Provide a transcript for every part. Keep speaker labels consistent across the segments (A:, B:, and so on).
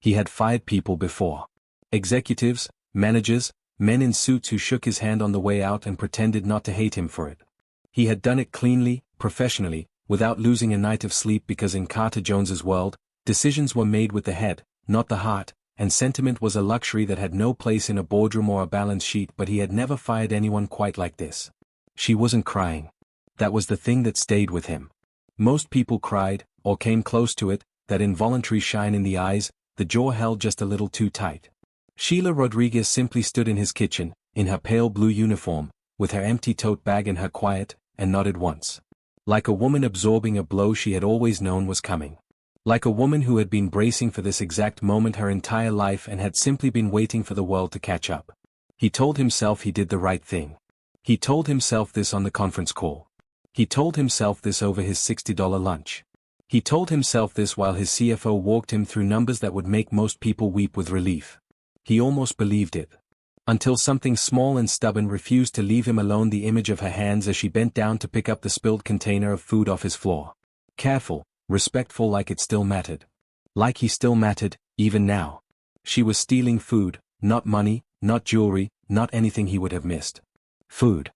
A: He had fired people before. Executives, managers, men in suits who shook his hand on the way out and pretended not to hate him for it. He had done it cleanly, professionally, without losing a night of sleep, because in Carter Jones's world, decisions were made with the head, not the heart, and sentiment was a luxury that had no place in a boardroom or a balance sheet. But he had never fired anyone quite like this. She wasn't crying. That was the thing that stayed with him. Most people cried, or came close to it, that involuntary shine in the eyes, the jaw held just a little too tight. Sheila Rodriguez simply stood in his kitchen, in her pale blue uniform, with her empty tote bag and her quiet, and nodded once. Like a woman absorbing a blow she had always known was coming. Like a woman who had been bracing for this exact moment her entire life and had simply been waiting for the world to catch up. He told himself he did the right thing. He told himself this on the conference call. He told himself this over his $60 lunch. He told himself this while his CFO walked him through numbers that would make most people weep with relief. He almost believed it. Until something small and stubborn refused to leave him alone, the image of her hands as she bent down to pick up the spilled container of food off his floor. Careful, respectful, like it still mattered. Like he still mattered, even now. She was stealing food, not money, not jewelry, not anything he would have missed. Food.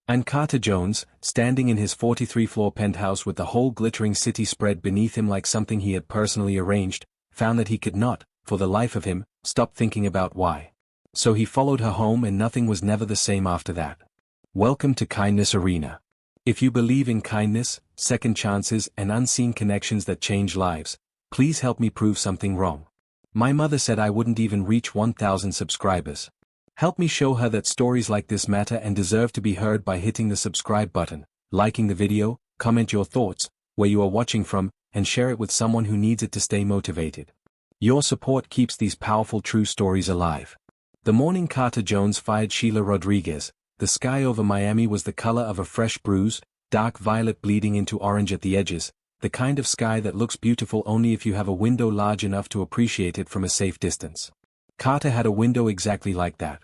A: And Carter Jones, standing in his 43-floor penthouse with the whole glittering city spread beneath him like something he had personally arranged, found that he could not, for the life of him, stop thinking about why. So he followed her home, and nothing was never the same after that. Welcome to Kindness Arena. If you believe in kindness, second chances, and unseen connections that change lives, please help me prove something wrong. My mother said I wouldn't even reach 1,000 subscribers. Help me show her that stories like this matter and deserve to be heard by hitting the subscribe button, liking the video, comment your thoughts, where you are watching from, and share it with someone who needs it to stay motivated. Your support keeps these powerful true stories alive. The morning Carter Jones fired Sheila Rodriguez, the sky over Miami was the color of a fresh bruise, dark violet bleeding into orange at the edges, the kind of sky that looks beautiful only if you have a window large enough to appreciate it from a safe distance. Carter had a window exactly like that.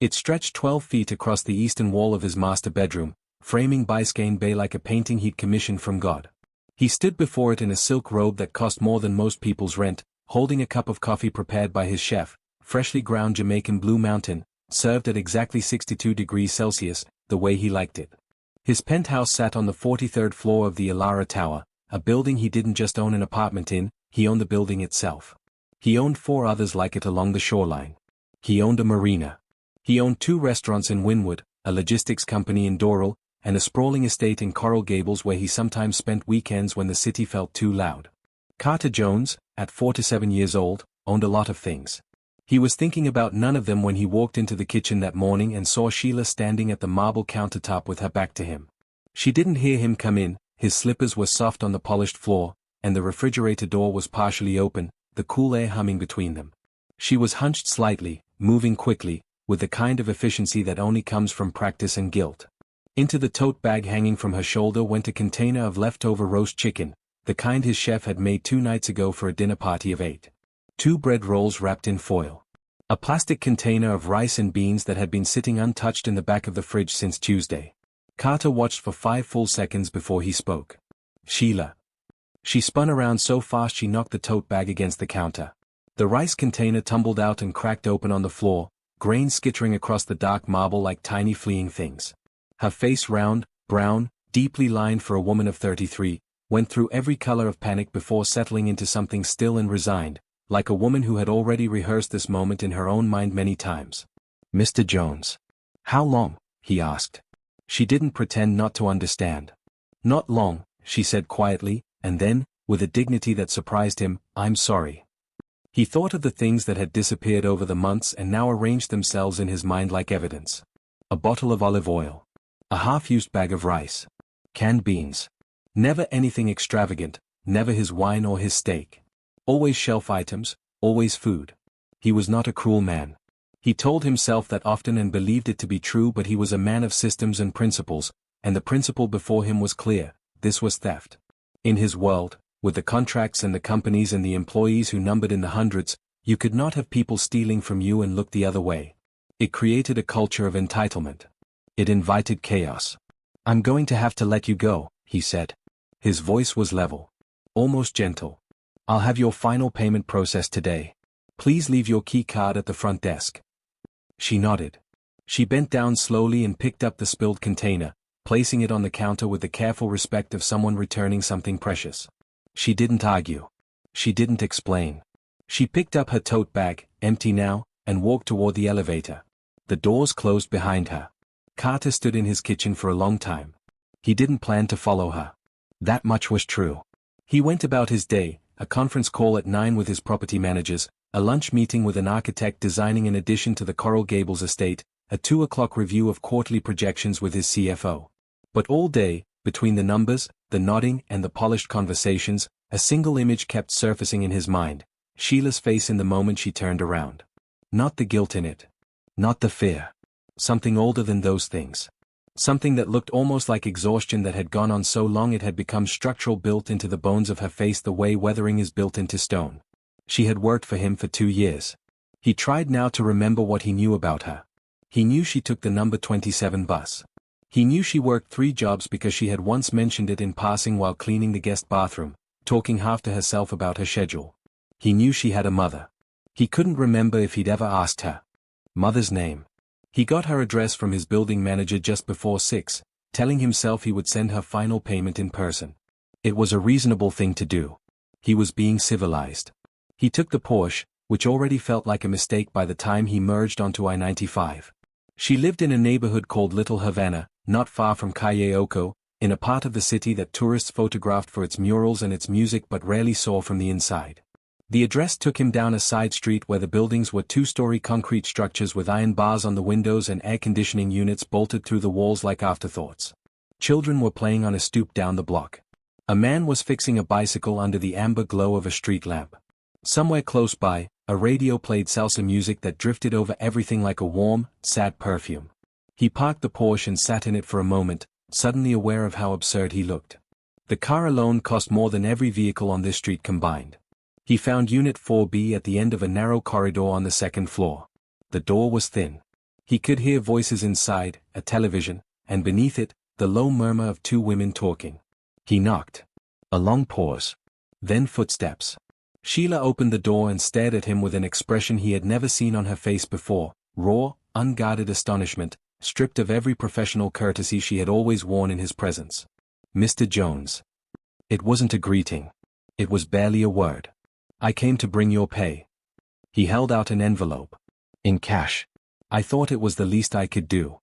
A: It stretched 12 feet across the eastern wall of his master bedroom, framing Biscayne Bay like a painting he'd commissioned from God. He stood before it in a silk robe that cost more than most people's rent, holding a cup of coffee prepared by his chef, freshly ground Jamaican Blue Mountain, served at exactly 62 degrees Celsius, the way he liked it. His penthouse sat on the 43rd floor of the Elara Tower, a building he didn't just own an apartment in, he owned the building itself. He owned 4 others like it along the shoreline. He owned a marina. He owned 2 restaurants in Wynwood, a logistics company in Doral, and a sprawling estate in Coral Gables where he sometimes spent weekends when the city felt too loud. Carter Jones, at 47 years old, owned a lot of things. He was thinking about none of them when he walked into the kitchen that morning and saw Sheila standing at the marble countertop with her back to him. She didn't hear him come in, his slippers were soft on the polished floor, and the refrigerator door was partially open, the cool air humming between them. She was hunched slightly, moving quickly, with the kind of efficiency that only comes from practice and guilt. Into the tote bag hanging from her shoulder went a container of leftover roast chicken, the kind his chef had made 2 nights ago for a dinner party of 8. 2 bread rolls wrapped in foil. A plastic container of rice and beans that had been sitting untouched in the back of the fridge since Tuesday. Carter watched for 5 full seconds before he spoke. Sheila. She spun around so fast she knocked the tote bag against the counter. The rice container tumbled out and cracked open on the floor, grains skittering across the dark marble like tiny fleeing things. Her face, round, brown, deeply lined for a woman of 33, went through every color of panic before settling into something still and resigned, like a woman who had already rehearsed this moment in her own mind many times. Mr. Jones. How long? He asked. She didn't pretend not to understand. Not long, she said quietly, and then, with a dignity that surprised him, I'm sorry. He thought of the things that had disappeared over the months and now arranged themselves in his mind like evidence. A bottle of olive oil. A half-used bag of rice. Canned beans. Never anything extravagant, never his wine or his steak. Always shelf items, always food. He was not a cruel man. He told himself that often and believed it to be true, but he was a man of systems and principles, and the principle before him was clear: this was theft. In his world, with the contracts and the companies and the employees who numbered in the hundreds, you could not have people stealing from you and look the other way. It created a culture of entitlement. It invited chaos. I'm going to have to let you go, he said. His voice was level. Almost gentle. I'll have your final payment processed today. Please leave your key card at the front desk. She nodded. She bent down slowly and picked up the spilled container, placing it on the counter with the careful respect of someone returning something precious. She didn't argue. She didn't explain. She picked up her tote bag, empty now, and walked toward the elevator. The doors closed behind her. Carter stood in his kitchen for a long time. He didn't plan to follow her. That much was true. He went about his day, a conference call at 9 with his property managers, a lunch meeting with an architect designing an addition to the Coral Gables estate, a 2 o'clock review of quarterly projections with his CFO. But all day, between the numbers, the nodding and the polished conversations, a single image kept surfacing in his mind, Sheila's face in the moment she turned around. Not the guilt in it. Not the fear. Something older than those things. Something that looked almost like exhaustion that had gone on so long it had become structural, built into the bones of her face the way weathering is built into stone. She had worked for him for 2 years. He tried now to remember what he knew about her. He knew she took the number 27 bus. He knew she worked 3 jobs because she had once mentioned it in passing while cleaning the guest bathroom, talking half to herself about her schedule. He knew she had a mother. He couldn't remember if he'd ever asked her. Mother's name. He got her address from his building manager just before 6, telling himself he would send her final payment in person. It was a reasonable thing to do. He was being civilized. He took the Porsche, which already felt like a mistake by the time he merged onto I-95. She lived in a neighborhood called Little Havana, not far from Calle Oco, in a part of the city that tourists photographed for its murals and its music but rarely saw from the inside. The address took him down a side street where the buildings were 2-story concrete structures with iron bars on the windows and air conditioning units bolted through the walls like afterthoughts. Children were playing on a stoop down the block. A man was fixing a bicycle under the amber glow of a street lamp. Somewhere close by, a radio played salsa music that drifted over everything like a warm, sad perfume. He parked the Porsche and sat in it for a moment, suddenly aware of how absurd he looked. The car alone cost more than every vehicle on this street combined. He found Unit 4B at the end of a narrow corridor on the 2nd floor. The door was thin. He could hear voices inside, a television, and beneath it, the low murmur of 2 women talking. He knocked. A long pause. Then footsteps. Sheila opened the door and stared at him with an expression he had never seen on her face before, raw, unguarded astonishment, stripped of every professional courtesy she had always worn in his presence. Mr. Jones. It wasn't a greeting. It was barely a word. I came to bring your pay. He held out an envelope. In cash. I thought it was the least I could do.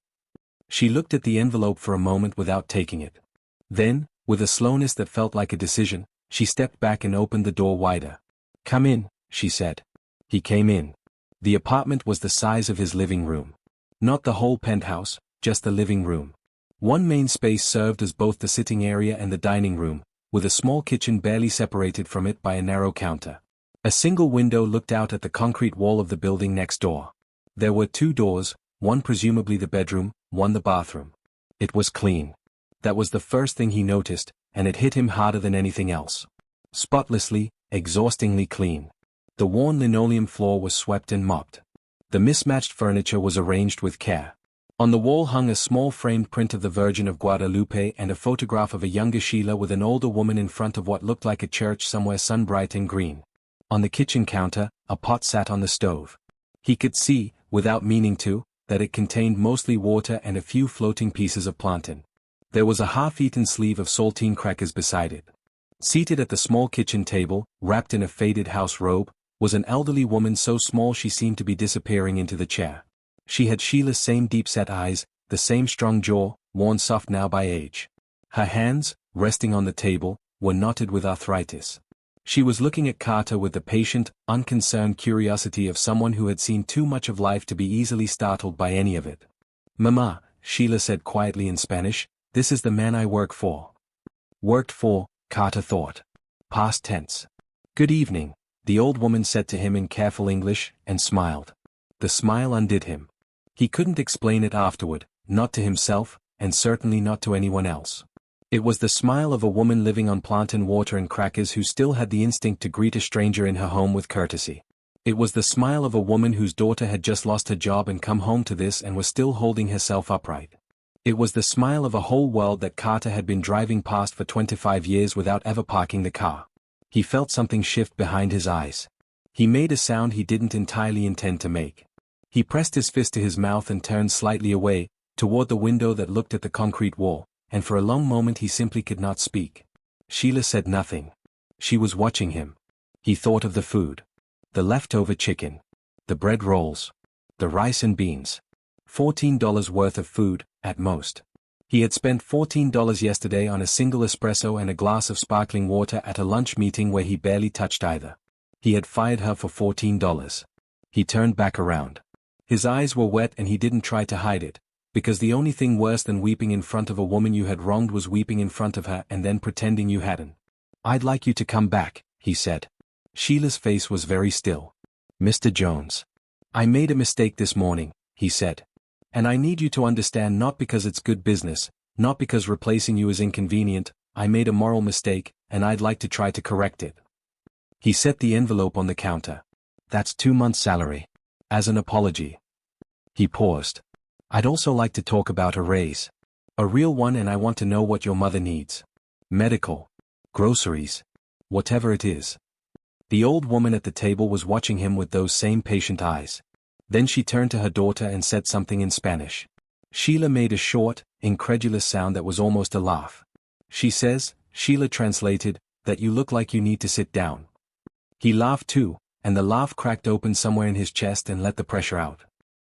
A: She looked at the envelope for a moment without taking it. Then, with a slowness that felt like a decision, she stepped back and opened the door wider. Come in, she said. He came in. The apartment was the size of his living room. Not the whole penthouse, just the living room. One main space served as both the sitting area and the dining room, with a small kitchen barely separated from it by a narrow counter. A single window looked out at the concrete wall of the building next door. There were 2 doors, one presumably the bedroom, one the bathroom. It was clean. That was the first thing he noticed, and it hit him harder than anything else. Spotlessly, exhaustingly clean. The worn linoleum floor was swept and mopped. The mismatched furniture was arranged with care. On the wall hung a small framed print of the Virgin of Guadalupe and a photograph of a younger Sheila with an older woman in front of what looked like a church somewhere sunbright and green. On the kitchen counter, a pot sat on the stove. He could see, without meaning to, that it contained mostly water and a few floating pieces of plantain. There was a half-eaten sleeve of saltine crackers beside it. Seated at the small kitchen table, wrapped in a faded house robe, was an elderly woman so small she seemed to be disappearing into the chair. She had Sheila's same deep-set eyes, the same strong jaw, worn soft now by age. Her hands, resting on the table, were knotted with arthritis. She was looking at Carter with the patient, unconcerned curiosity of someone who had seen too much of life to be easily startled by any of it. "Mama," Sheila said quietly in Spanish, "this is the man I work for." Worked for, Carter thought. Past tense. "Good evening," the old woman said to him in careful English, and smiled. The smile undid him. He couldn't explain it afterward, not to himself, and certainly not to anyone else. It was the smile of a woman living on plantain water and crackers who still had the instinct to greet a stranger in her home with courtesy. It was the smile of a woman whose daughter had just lost her job and come home to this and was still holding herself upright. It was the smile of a whole world that Carter had been driving past for 25 years without ever parking the car. He felt something shift behind his eyes. He made a sound he didn't entirely intend to make. He pressed his fist to his mouth and turned slightly away, toward the window that looked at the concrete wall, and for a long moment he simply could not speak. Sheila said nothing. She was watching him. He thought of the food. The leftover chicken. The bread rolls. The rice and beans. $14 worth of food, at most. He had spent $14 yesterday on a single espresso and a glass of sparkling water at a lunch meeting where he barely touched either. He had fired her for $14. He turned back around. His eyes were wet and he didn't try to hide it, because the only thing worse than weeping in front of a woman you had wronged was weeping in front of her and then pretending you hadn't. "I'd like you to come back," he said. Sheila's face was very still. "Mr. Jones. I made a mistake this morning," he said. "And I need you to understand, not because it's good business, not because replacing you is inconvenient, I made a moral mistake, and I'd like to try to correct it." He set the envelope on the counter. "That's 2 months' salary. As an apology." He paused. "I'd also like to talk about a raise. A real one, and I want to know what your mother needs. Medical. Groceries. Whatever it is." The old woman at the table was watching him with those same patient eyes. Then she turned to her daughter and said something in Spanish. Sheila made a short, incredulous sound that was almost a laugh. "She says," Sheila translated, "that you look like you need to sit down." He laughed too, and the laugh cracked open somewhere in his chest and let the pressure out.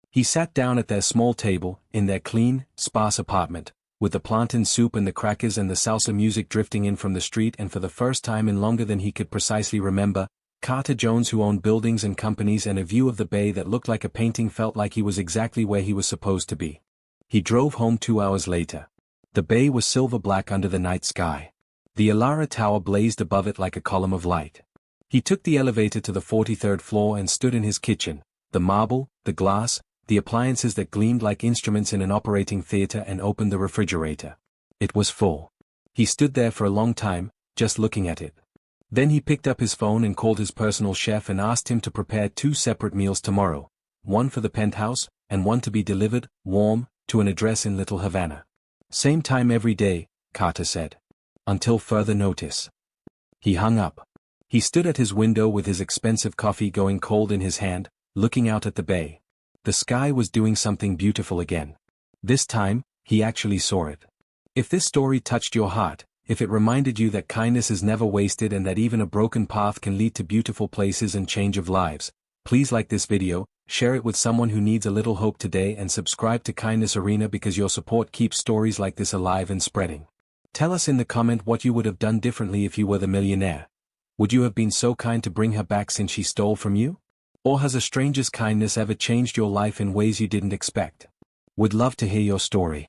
A: He sat down at their small table, in their clean, sparse apartment, with the plantain soup and the crackers and the salsa music drifting in from the street, and for the first time in longer than he could precisely remember, Carter Jones, who owned buildings and companies and a view of the bay that looked like a painting, felt like he was exactly where he was supposed to be. He drove home 2 hours later. The bay was silver black under the night sky. The Elara Tower blazed above it like a column of light. He took the elevator to the 43rd floor and stood in his kitchen, the marble, the glass, the appliances that gleamed like instruments in an operating theater, and opened the refrigerator. It was full. He stood there for a long time, just looking at it. Then he picked up his phone and called his personal chef and asked him to prepare 2 separate meals tomorrow, one for the penthouse, and one to be delivered, warm, to an address in Little Havana. "Same time every day," Carter said. "Until further notice." He hung up. He stood at his window with his expensive coffee going cold in his hand, looking out at the bay. The sky was doing something beautiful again. This time, he actually saw it. If this story touched your heart, if it reminded you that kindness is never wasted and that even a broken path can lead to beautiful places and change of lives, please like this video, share it with someone who needs a little hope today, and subscribe to Kindness Arena, because your support keeps stories like this alive and spreading. Tell us in the comment what you would have done differently if you were the millionaire. Would you have been so kind to bring her back since she stole from you? Or has a stranger's kindness ever changed your life in ways you didn't expect? Would love to hear your story.